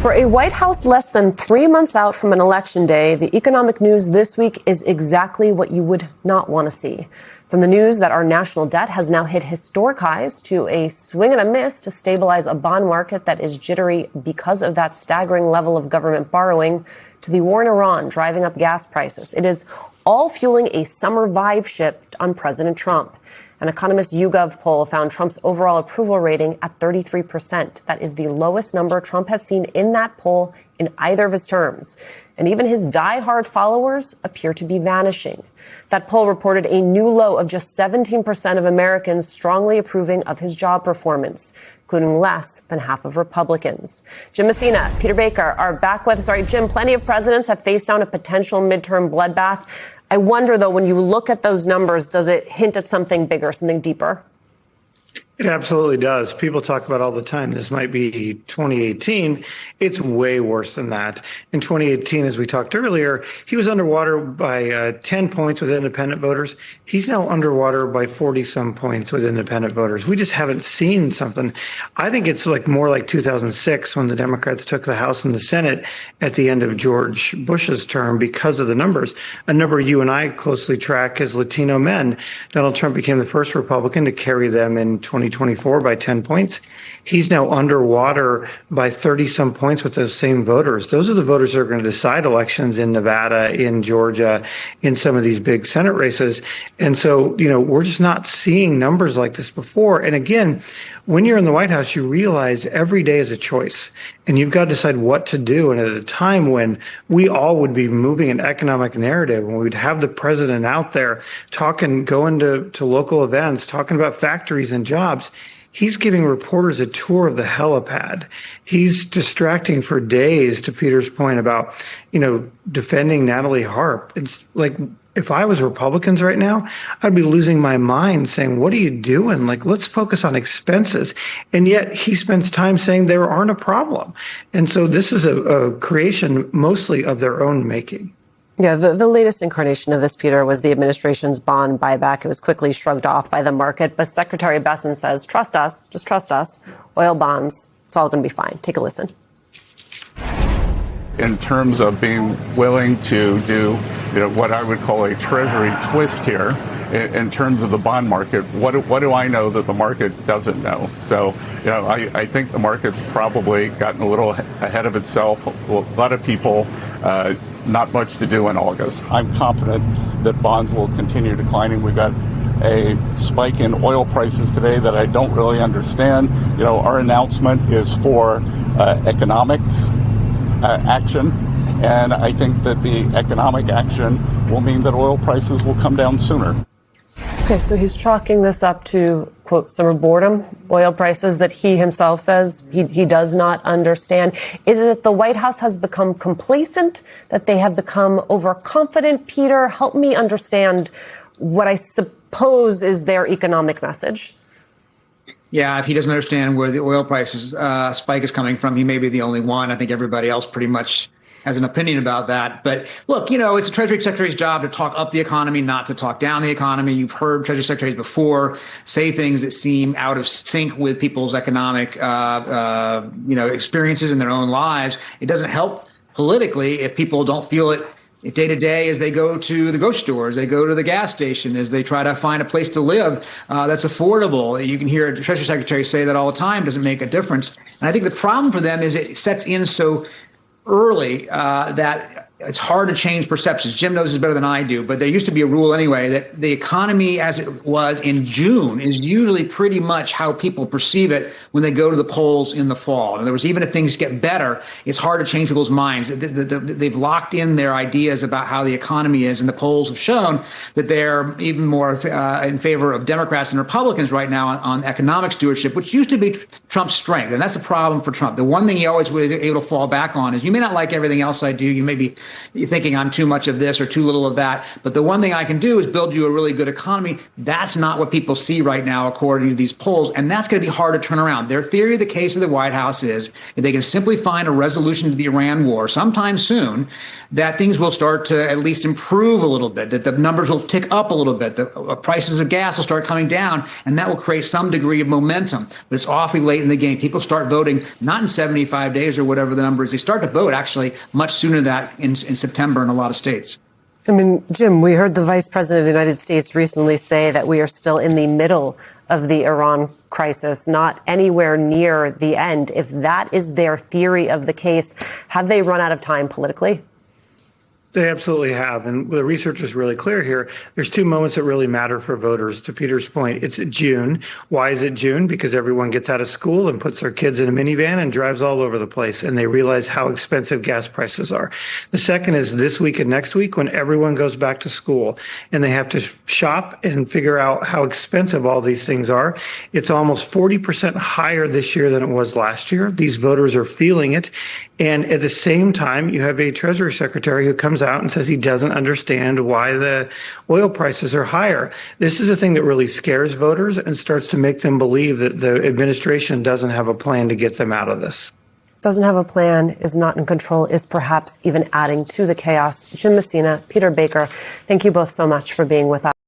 For a White House less than 3 months out from an election day, the economic news this week is exactly what you would not want to see. From the news that our national debt has now hit historic highs to a swing and a miss to stabilize a bond market that is jittery because of that staggering level of government borrowing, to the war in Iran driving up gas prices. It is all fueling a summer vibe shift on President Trump. An Economist YouGov poll found Trump's overall approval rating at 33%. That is the lowest number Trump has seen in that poll in either of his terms. And even his diehard followers appear to be vanishing. That poll reported a new low of just 17% of Americans strongly approving of his job performance, including less than half of Republicans. Jim Messina, Peter Baker are back with us. Jim, plenty of presidents have faced down a potential midterm bloodbath. I wonder, though, when you look at those numbers, does it hint at something bigger, something deeper? It absolutely does. People talk about all the time, this might be 2018. It's way worse than that. In 2018, as we talked earlier, he was underwater by 10 points with independent voters. He's now underwater by 40-some points with independent voters. We just haven't seen something. I think it's more like 2006 when the Democrats took the House and the Senate at the end of George Bush's term because of the numbers. A number you and I closely track as Latino men. Donald Trump became the first Republican to carry them in 2024 by 10 points. He's now underwater by 30-some points with those same voters. Those are the voters that are going to decide elections in Nevada, in Georgia, in some of these big Senate races. And so, we're just not seeing numbers like this before. And again, when you're in the White House, you realize every day is a choice and you've got to decide what to do. And at a time when we all would be moving an economic narrative, when we'd have the president out there talking, going to local events, talking about factories and jobs, he's giving reporters a tour of the helipad. He's distracting for days, to Peter's point about, defending Natalie Harp. It's like, if I was Republicans right now, I'd be losing my mind saying, what are you doing? Let's focus on expenses. And yet he spends time saying there aren't a problem. And so this is a creation mostly of their own making. Yeah, the latest incarnation of this, Peter, was the administration's bond buyback. It was quickly shrugged off by the market. But Secretary Bessent says, trust us, just trust us. Oil bonds, it's all going to be fine. Take a listen. In terms of being willing to do, what I would call a treasury twist here, in terms of the bond market, what do I know that the market doesn't know? So, I think the market's probably gotten a little ahead of itself. A lot of people, not much to do in August. I'm confident that bonds will continue declining. We've got a spike in oil prices today that I don't really understand. Our announcement is for economic action, and I think that the economic action will mean that oil prices will come down sooner. Okay, so he's chalking this up to, quote, summer boredom, oil prices that he himself says he does not understand. Is it that the White House has become complacent, that they have become overconfident? Peter, help me understand what I suppose is their economic message. Yeah, if he doesn't understand where the oil prices spike is coming from, he may be the only one. I think everybody else pretty much has an opinion about that. But look, it's the Treasury Secretary's job to talk up the economy, not to talk down the economy. You've heard Treasury Secretaries before say things that seem out of sync with people's economic, experiences in their own lives. It doesn't help politically if people don't feel it day to day as they go to the grocery store, as they go to the gas station, as they try to find a place to live that's affordable. You can hear a Treasury Secretary say that all the time, doesn't make a difference. And I think the problem for them is it sets in so early that it's hard to change perceptions. Jim knows this better than I do, but there used to be a rule anyway that the economy as it was in June is usually pretty much how people perceive it when they go to the polls in the fall. In other words, even if things get better, it's hard to change people's minds. They've locked in their ideas about how the economy is, and the polls have shown that they're even more in favor of Democrats and Republicans right now on economic stewardship, which used to be Trump's strength. And that's a problem for Trump. The one thing he always was able to fall back on is, you may not like everything else I do, you may be you're thinking I'm too much of this or too little of that. But the one thing I can do is build you a really good economy. That's not what people see right now, according to these polls. And that's going to be hard to turn around. Their theory of the case of the White House is if they can simply find a resolution to the Iran war sometime soon, that things will start to at least improve a little bit, that the numbers will tick up a little bit, the prices of gas will start coming down, and that will create some degree of momentum. But it's awfully late in the game. People start voting not in 75 days or whatever the number is. They start to vote actually much sooner than that in September in a lot of states. I mean, Jim, we heard the Vice President of the United States recently say that we are still in the middle of the Iran crisis, not anywhere near the end. If that is their theory of the case, have they run out of time politically? They absolutely have. And the research is really clear here. There's two moments that really matter for voters. To Peter's point, it's June. Why is it June? Because everyone gets out of school and puts their kids in a minivan and drives all over the place. And they realize how expensive gas prices are. The second is this week and next week when everyone goes back to school and they have to shop and figure out how expensive all these things are. It's almost 40% higher this year than it was last year. These voters are feeling it. And at the same time, you have a Treasury Secretary who comes out and says he doesn't understand why the oil prices are higher. This is a thing that really scares voters and starts to make them believe that the administration doesn't have a plan to get them out of this. Doesn't have a plan, is not in control, is perhaps even adding to the chaos. Jim Messina, Peter Baker, thank you both so much for being with us.